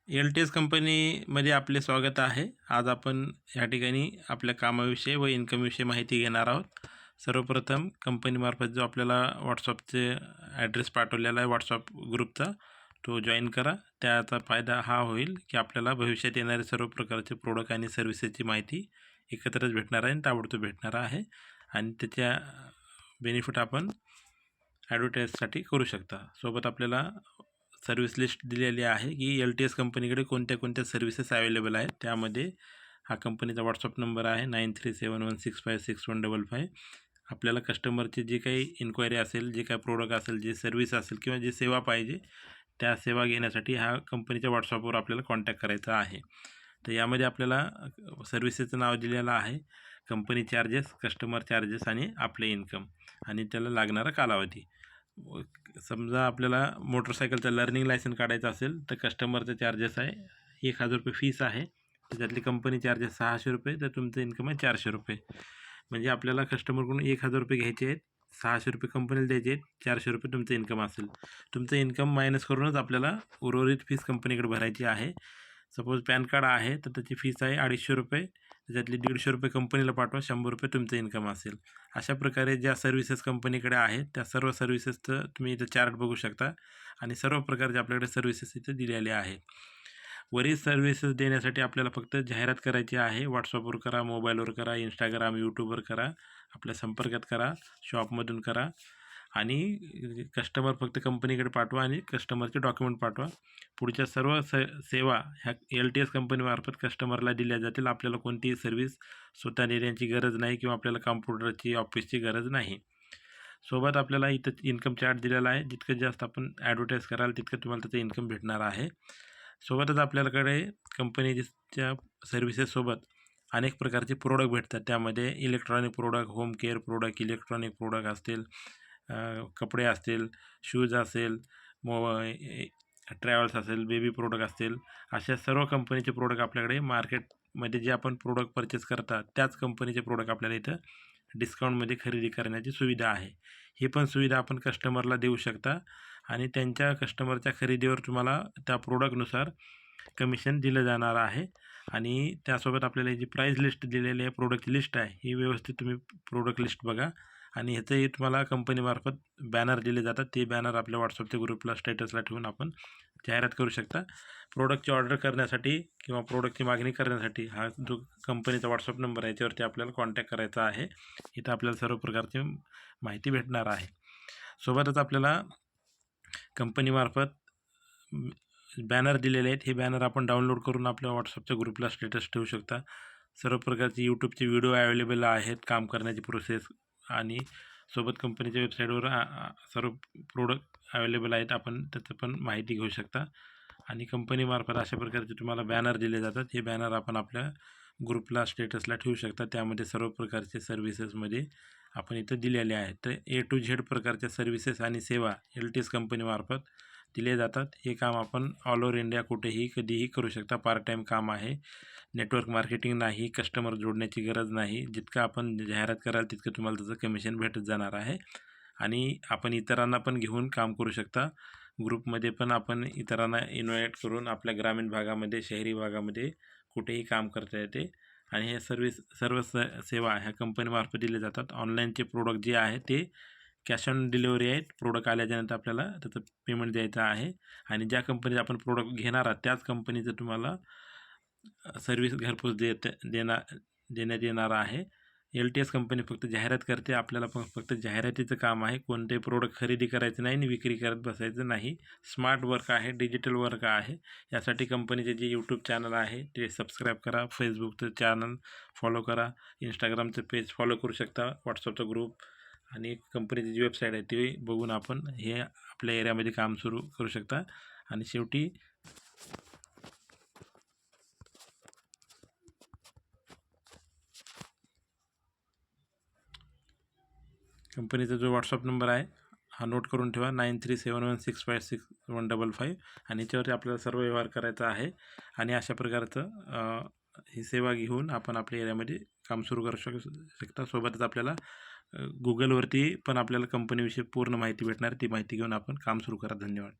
L-T-S कंपनीमध्ये आपले स्वागत आहे. आज आपण या ठिकाणी आपल्या कामाविषयी व इन्कमविषयी माहिती घेणार आहोत. सर्वप्रथम कंपनीमार्फत जो आपल्याला WhatsAppचे ॲड्रेस पाठवलेला आहे WhatsApp ग्रुपचा, तो जॉईन करा. त्याचा फायदा हा होईल की आपल्याला भविष्यात येणारे सर्व प्रकारचे प्रोडक्ट आणि सर्व्हिसेसची माहिती एकत्रच भेटणार आहे आणि ताबडतोब भेटणार आहे आणि त्याच्या बेनिफिट आपण ॲडव्हर्टाईजसाठी करू शकता. सोबत आपल्याला सर्व्हिस लिस्ट दिलेली आहे की एल-टी-एस कंपनीकडे कोणत्या सर्व्हिसेस अवेलेबल आहेत. त्यामध्ये हा कंपनीचा WhatsApp नंबर आहे 9371656155. आपल्याला कस्टमरची जी काही इन्क्वायरी असेल, जे काही प्रोडक्ट असेल, जे सर्व्हिस असेल किंवा जी सेवा पाहिजे, त्या सेवा घेण्यासाठी हा कंपनीच्या WhatsAppवर आपल्याला कॉन्टॅक्ट करायचा आहे. तर यामध्ये आपल्याला सर्व्हिसेसचं नाव दिलेलं आहे, कंपनी चार्जेस, कस्टमर चार्जेस आणि आपले इन्कम आणि त्याला लागणारा कालावधी. समजा आपल्याला मोटरसायकलचं लर्निंग लायसन काढायचं असेल तर कस्टमरचं चार्जेस आहे ₹1000 फीस आहे. त्याच्यातली कंपनी चार्जेस ₹600, तर तुमचं इन्कम आहे ₹400. म्हणजे आपल्याला कस्टमरकडून ₹1000 घ्यायचे आहेत, ₹600 कंपनीला द्यायचे आहेत, ₹400 तुमचं इन्कम असेल. तुमचं इन्कम मायनस करूनच आपल्याला उर्वरित फीस कंपनीकडे भरायची आहे. सपोज पॅन कार्ड आहे तर त्याची फीस आहे ₹250, त्याच्यातली ₹150 कंपनीला पाठवा, ₹100 तुमचं इन्कम असेल. अशा प्रकारे ज्या सर्व्हिसेस कंपनीकडे आहेत त्या सर्व सर्व्हिसेसचं तुम्ही इथं चार्ट बघू शकता आणि सर्व प्रकारचे आपल्याकडे सर्व्हिसेस इथं दिलेले आहेत. वरील सर्व्हिसेस देण्यासाठी आपल्याला फक्त जाहिरात करायची आहे. WhatsAppवर करा, मोबाईलवर करा, Instagram, YouTubeवर करा, आपल्या संपर्कात करा, शॉपमधून करा आणि कस्टमर फक्त कंपनीकडे पाठवा आणि कस्टमरचे डॉक्युमेंट पाठवा. पुढच्या सर्व सेवा ह्या एल-टी-एस कंपनीमार्फत कस्टमरला दिल्या जातील. आपल्याला कोणतीही सर्व्हिस स्वतः देण्याची गरज नाही किंवा आपल्याला कॉम्प्युटरची, ऑफिसची गरज नाही. सोबत आपल्याला इथं इन्कम चार्ट दिलेला आहे. जितकं जास्त आपण ॲडव्हर्टाईज कराल तितकं तुम्हाला त्याचं इन्कम भेटणार आहे. सोबतच आपल्याकडे कंपनीच्या सर्व्हिसेससोबत अनेक प्रकारचे प्रोडक्ट भेटतात. त्यामध्ये electronic product, home care product, electronic product असतील, कपडे असतील, शूज असेल, ट्रॅव्हल्स असेल, बेबी प्रोडक्ट असतील, अशा सर्व कंपनीचे प्रोडक्ट आपल्याकडे मार्केटमध्ये जे आपण प्रोडक्ट परचेस करतात त्याच कंपनीचे प्रोडक्ट आपल्याला इथं डिस्काउंटमध्ये खरेदी करण्याची सुविधा आहे. ही पण सुविधा आपण कस्टमरला देऊ शकता आणि त्यांच्या कस्टमरच्या खरेदीवर तुम्हाला त्या प्रोडक्टनुसार कमिशन दिलं जाणार आहे. आणि त्यासोबत आपल्याला जी प्राईस लिस्ट दिलेली आहे, प्रोडक्टची लिस्ट आहे, ही व्यवस्थित तुम्ही प्रोडक्ट लिस्ट बघा आणि ह्याचंही तुम्हाला कंपनीमार्फत बॅनर दिले जातात. ते बॅनर आपल्या WhatsAppच्या ग्रुपला स्टेटसला ठेवून आपण जाहिरात करू शकता. प्रोडक्टची ऑर्डर करण्यासाठी किंवा प्रोडक्टची मागणी करण्यासाठी हा जो कंपनीचा WhatsApp नंबर आहे याच्यावरती आपल्याला कॉन्टॅक्ट करायचा आहे. इथं आपल्याला सर्व प्रकारची माहिती भेटणार आहे. सोबतच आपल्याला कंपनीमार्फत बॅनर दिलेले आहेत. हे बॅनर आपण डाउनलोड करून आपल्या WhatsAppच्या ग्रुपला स्टेटस ठेवू शकता. सर्व प्रकारचे YouTubeचे व्हिडिओ अवेलेबल आहेत, काम करण्याची प्रोसेस आणि सोबत कंपनीच्या वेबसाईटवर सर्व प्रोडक्ट अवेलेबल आहेत. आपण त्याचं पण माहिती घेऊ शकता आणि कंपनीमार्फत अशा प्रकारचे तुम्हाला बॅनर दिले जातात. हे बॅनर आपण आपल्या ग्रुपला स्टेटसला ठेवू शकता. त्यामध्ये सर्व प्रकारचे सर्व्हिसेसमध्ये आपण इथं दिलेले आहेत. तर A to Z प्रकारच्या सर्व्हिसेस आणि सेवा एल-टी-एस कंपनीमार्फत दिले जातात. हे काम आपण ऑल ओव्हर इंडिया कुठेही कधीही करू शकता. पार्ट टाईम काम आहे. नेटवर्क मार्केटिंग नाही, कस्टमर जोडण्याची गरज नाही. जितकं आपण जाहिरात कराल तितकं तुम्हाला त्याचं कमिशन भेटत जाणार आहे आणि आपण इतरांना पण घेऊन काम करू शकता. ग्रुपमध्ये पण आपण इतरांना इन्व्हाइट करून आपल्या ग्रामीण भागामध्ये, शहरी भागामध्ये कुठेही काम करता येते आणि हे सर्व सेवा ह्या कंपनीमार्फत दिले जातात. ऑनलाईनचे प्रोडक्ट जे आहे ते कॅश ऑन डिलिव्हरी आहेत. प्रोडक्ट आल्याच्यानंतर आपल्याला त्याचं पेमेंट द्यायचं आहे आणि ज्या कंपनीचा आपण प्रोडक्ट घेणार आहात त्याच कंपनीचं तुम्हाला सर्व्हिस घरपोच देण्यात येणार आहे. एल-टी-एस कंपनी फक्त जाहिरात करते. आपल्याला पण फक्त जाहिरातीचं काम आहे. कोणतेही प्रोडक्ट खरेदी करायचं नाही आणि विक्री करत बसायचं नाही. स्मार्ट वर्क आहे, डिजिटल वर्क आहे. यासाठी कंपनीचे जे यूट्यूब चॅनल आहे ते सबस्क्राईब करा, फेसबुकचं चॅनल फॉलो करा, इंस्टाग्रामचं पेज फॉलो करू शकता, WhatsAppचा ग्रुप आणि कंपनीची जी वेबसाईट आहे ती बघून आपण हे आपल्या एरियामध्ये काम सुरू करू शकता. आणि शेवटी कंपनीचा जो WhatsApp नंबर आहे हा नोट करून ठेवा 9371656155 आणि याच्यावरती आपल्याला सर्व व्यवहार करायचा आहे आणि अशा प्रकारचं ही सेवा घेऊन आपण आपल्या एरियामध्ये काम सुरू करू शकता. सोबतच आपल्याला गुगलवरती पण आपल्याला कंपनीविषयी पूर्ण माहिती भेटणार. ती माहिती घेऊन आपण काम सुरू करा. धन्यवाद.